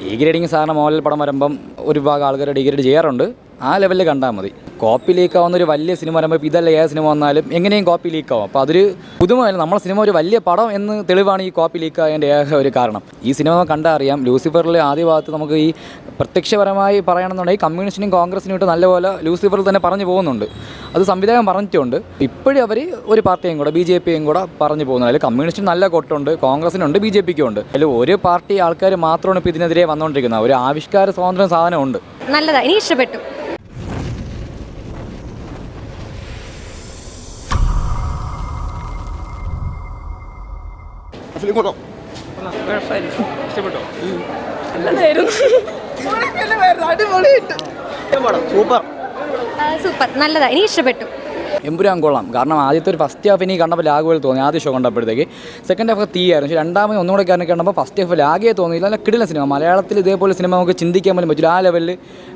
Degrading സാധാരണ model പടം വരുമ്പം ഒരു ഭാഗം ആൾക്കാർ ഡീഗ്രേഡ് ചെയ്യാറുണ്ട്. ആ ലെവലിൽ കണ്ടാൽ മതി. കോപ്പി ലീക്കാവുന്ന ഒരു വലിയ സിനിമ വരുമ്പോൾ ഇപ്പോൾ ഇതല്ല ഏത് സിനിമ വന്നാലും എങ്ങനെയും കോപ്പി ലീക്കാവും. അപ്പോൾ അതൊരു പുതുമയല്ല. നമ്മളെ സിനിമ ഒരു വലിയ പടം എന്ന് തെളിവാണ് ഈ കോപ്പി ലീക്കായതിൻ്റെ ഏക ഒരു കാരണം. ഈ സിനിമ കണ്ടാൽ അറിയാം. ലൂസിഫറിൽ ആദ്യ ഭാഗത്ത് നമുക്ക് ഈ പ്രത്യക്ഷപരമായി പറയണമെന്നുണ്ടെങ്കിൽ കമ്മ്യൂണിസ്റ്റിനും കോൺഗ്രസിനും ഇട്ട് നല്ലപോലെ ലൂസിഫറിൽ തന്നെ പറഞ്ഞു പോകുന്നുണ്ട്. അത് സംവിധായകൻ പറഞ്ഞിട്ടുണ്ട്. ഇപ്പോഴും അവർ ഒരു പാർട്ടിയും കൂടെ BJP-യും കൂടെ പറഞ്ഞു പോകുന്നത്. അതിൽ കമ്മ്യൂണിസ്റ്റിന് നല്ല കൊട്ടുണ്ട്, കോൺഗ്രസിനുണ്ട്, BJP-ക്കും ഉണ്ട്. അതിൽ ഒരു പാർട്ടി ആൾക്കാർ മാത്രമാണ് ഇപ്പോൾ ഇതിനെതിരെ വന്നുകൊണ്ടിരിക്കുന്നത്. ഒരു ആവിഷ്കാര സ്വാതന്ത്ര്യം സാധനമുണ്ട്. നല്ലതാണ്, എനിക്ക് ഇഷ്ടപ്പെട്ടു. സൂപ്പർ, നല്ലതാണ്, എനിക്ക് ഇഷ്ടപ്പെട്ടു. എമ്പുരാൻ കൊള്ളാം. കാരണം ആദ്യത്തെ ഒരു ഫസ്റ്റ് ഹാഫ് എനിക്ക് കണ്ടപ്പോൾ ലാഗ് പോലെ തോന്നി. ആദ്യ ഷോ കണ്ടപ്പോഴത്തേക്ക് സെക്കൻഡ് ഹാഫ് തീയായിരുന്നു. പക്ഷേ രണ്ടാമത് ഒന്നുകൂടെ കണ്ടപ്പോൾ ഫസ്റ്റ് ഹാഫ് ലാഗേ തോന്നിയില്ല. നല്ല കിടിലൻ സിനിമ. മലയാളത്തിൽ ഇതേപോലെ സിനിമ നമുക്ക് ചിന്തിക്കാൻ പോലും പറ്റില്ല. ആ ലെവലിൽ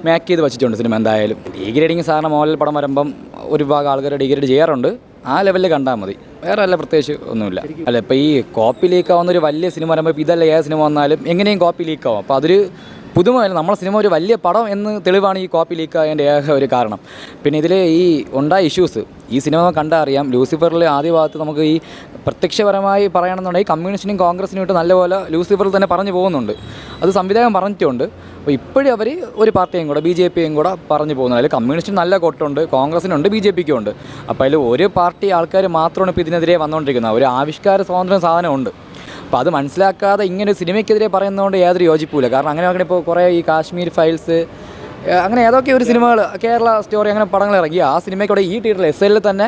മേക്ക് ചെയ്ത് വെച്ചിട്ടുണ്ട് സിനിമ. എന്തായാലും ഡീഗ്രേഡിങ് സാധാരണ മോഡൽ പടം വരുമ്പം ഒരു ഭാഗം ആൾക്കാർ ഡീഗ്രേഡ് ചെയ്യാറുണ്ട്. ആ ലെവലിൽ കണ്ടാൽ മതി. വേറെ അല്ല, പ്രത്യേകിച്ച് ഒന്നുമില്ല. അല്ല, ഇപ്പോൾ ഈ കോപ്പി ലീക്കാവുന്ന ഒരു വലിയ സിനിമ വരുമ്പോൾ ഇപ്പോൾ ഇതല്ല ഏത് സിനിമ വന്നാലും എങ്ങനെയും കോപ്പി ലീക്കാവും. അപ്പോൾ അതൊരു പുതുമയല്ല. നമ്മളെ സിനിമ ഒരു വലിയ പടം എന്ന് തെളിവാണ് ഈ കോപ്പി ലീക്കായതിൻ്റെ ഏക ഒരു കാരണം. പിന്നെ ഇതിൽ ഈ ഉണ്ടായ ഇഷ്യൂസ് ഈ സിനിമ കണ്ടാൽ അറിയാം. ലൂസിഫറിൽ ആദ്യ ഭാഗത്ത് നമുക്ക് ഈ പ്രത്യക്ഷപരമായി പറയണമെന്നുണ്ടെങ്കിൽ കമ്മ്യൂണിസ്റ്റിനും കോൺഗ്രസിനും ഇട്ട് നല്ലപോലെ ലൂസിഫറിൽ തന്നെ പറഞ്ഞു പോകുന്നുണ്ട്. അത് സംവിധായകൻ പറഞ്ഞിട്ടുണ്ട്. അപ്പോൾ ഇപ്പോഴും അവർ ഒരു പാർട്ടിയും കൂടെ BJP-യും കൂടെ പറഞ്ഞു പോകുന്നത്. അതിൽ കമ്മ്യൂണിസ്റ്റിന് നല്ല കൊട്ടുണ്ട്, കോൺഗ്രസിനുണ്ട്, BJP-ക്കും ഉണ്ട്. അപ്പോൾ അതിൽ ഒരു പാർട്ടി ആൾക്കാർ മാത്രമാണ് ഇപ്പോൾ ഇതിനെതിരെ വന്നുകൊണ്ടിരിക്കുന്നത്. ഒരു ആവിഷ്കാര സ്വാതന്ത്ര്യം സാധനമുണ്ട്. അപ്പോൾ അത് മനസ്സിലാക്കാതെ ഇങ്ങനെ സിനിമയ്ക്കെതിരെ പറയുന്നതുകൊണ്ട് യാതൊരു യോജിപ്പില്ല. കാരണം അങ്ങനെ ഇപ്പോൾ കുറേ ഈ കാശ്മീർ ഫയൽസ് അങ്ങനെ ഏതൊക്കെ ഒരു സിനിമകൾ, കേരള സ്റ്റോറി, അങ്ങനെ പടങ്ങൾ ഇറങ്ങി. ആ സിനിമയ്ക്കൂടെ ഈ തിയേറ്ററിൽ SL തന്നെ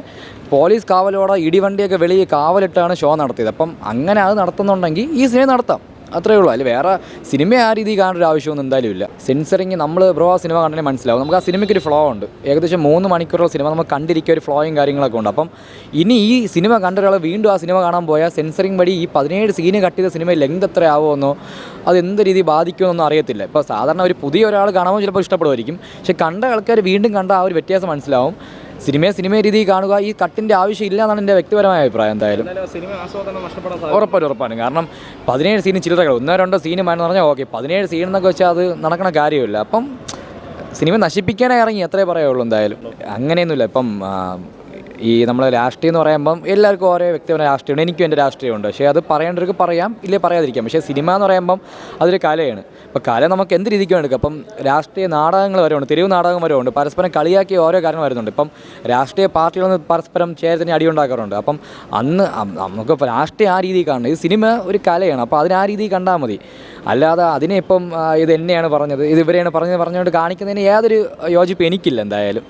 പോലീസ് കാവലോടെ ഇടിവണ്ടിയൊക്കെ വെളിയിൽ കാവലിട്ടാണ് ഷോ നടത്തിയത്. അപ്പം അങ്ങനെ അത് നടത്തുന്നുണ്ടെങ്കിൽ ഈ സിനിമ നടത്താം. അത്രയേ ഉള്ളൂ. അതിൽ വേറെ സിനിമ ആ രീതിയിൽ കാണേണ്ട ഒരു ആവശ്യമൊന്നും എന്തായാലും ഇല്ല. സെൻസറിങ് നമ്മൾ ആ സിനിമ കണ്ടെങ്കിൽ മനസ്സിലാവും. നമുക്ക് ആ സിനിമയ്ക്കൊരു ഫ്ലോ ഉണ്ട്. ഏകദേശം 3 മണിക്കൂറുള്ള സിനിമ നമുക്ക് കണ്ടിരിക്കുക ഒരു ഫ്ലോയും കാര്യങ്ങളൊക്കെ ഉണ്ട്. അപ്പം ഇനി ഈ സിനിമ കണ്ട ഒരാൾ വീണ്ടും ആ സിനിമ കാണാൻ പോയാൽ സെൻസറിങ് വഴി ഈ 17 സീന് കട്ട് ചെയ്ത സിനിമ ലെങ്ത് എത്ര ആവുമെന്നോ അത് എന്ത് രീതി ബാധിക്കുമെന്നൊന്നും അറിയത്തില്ല. ഇപ്പോൾ സാധാരണ ഒരു പുതിയ ഒരാൾ കാണുമ്പോൾ ചിലപ്പോൾ ഇഷ്ടപ്പെടുമായിരിക്കും. പക്ഷേ കണ്ട ആൾക്കാർ വീണ്ടും കണ്ട ആ ഒരു വ്യത്യാസം മനസ്സിലാവും. സിനിമയെ രീതിയിൽ കാണുക. ഈ കട്ടിൻ്റെ ആവശ്യമില്ല എന്നാണ് എൻ്റെ വ്യക്തിപരമായ അഭിപ്രായം. എന്തായാലും ഉറപ്പാണ്. കാരണം 17 സീന് ചില്ലറകൾ, 1-2 സീന് എന്ന് പറഞ്ഞാൽ ഓക്കെ. 17 സീൻ എന്നൊക്കെ വെച്ചാൽ അത് നടക്കണ കാര്യമില്ല. അപ്പം സിനിമ നശിപ്പിക്കാനേ ഇറങ്ങി, അത്രേ പറയുള്ളൂ. എന്തായാലും അങ്ങനെയൊന്നുമില്ല. ഇപ്പം ഈ നമ്മൾ രാഷ്ട്രീയം എന്ന് പറയുമ്പം എല്ലാവർക്കും ഓരോ വ്യക്തിപരമായ രാഷ്ട്രീയമുണ്ട്. എനിക്കും എൻ്റെ രാഷ്ട്രീയമുണ്ട്. പക്ഷേ അത് പറയേണ്ടവർക്ക് പറയാം, ഇല്ലേ പറയാതിരിക്കാം. പക്ഷേ സിനിമ എന്ന് പറയുമ്പം അതൊരു കലയാണ്. ഇപ്പോൾ കല നമുക്ക് എന്ത് രീതിക്കും എടുക്കാം. ഇപ്പം രാഷ്ട്രീയ നാടകങ്ങൾ വരെ ഉണ്ട്, തെരുവ് നാടകം വരെ ഉണ്ട്. പരസ്പരം കളിയാക്കി ഓരോ കാര്യങ്ങൾ വരുന്നുണ്ട്. ഇപ്പം രാഷ്ട്രീയ പാർട്ടികളൊന്നും പരസ്പരം ചേർത്തിന് അടിയുണ്ടാക്കാറുണ്ട്. അപ്പം അന്ന് നമുക്കിപ്പോൾ രാഷ്ട്രീയം ആ രീതിയിൽ കാണുന്നത്. ഇത് സിനിമ ഒരു കലയാണ്. അപ്പോൾ അതിന് ആ രീതിയിൽ കണ്ടാൽ മതി. അല്ലാതെ അതിനെ ഇപ്പം ഇത് എന്നെയാണ് പറഞ്ഞത്, ഇത് ഇവരെയാണ് പറഞ്ഞുകൊണ്ട് കാണിക്കുന്നതിന് യാതൊരു യോജിപ്പ് എനിക്കില്ല എന്തായാലും.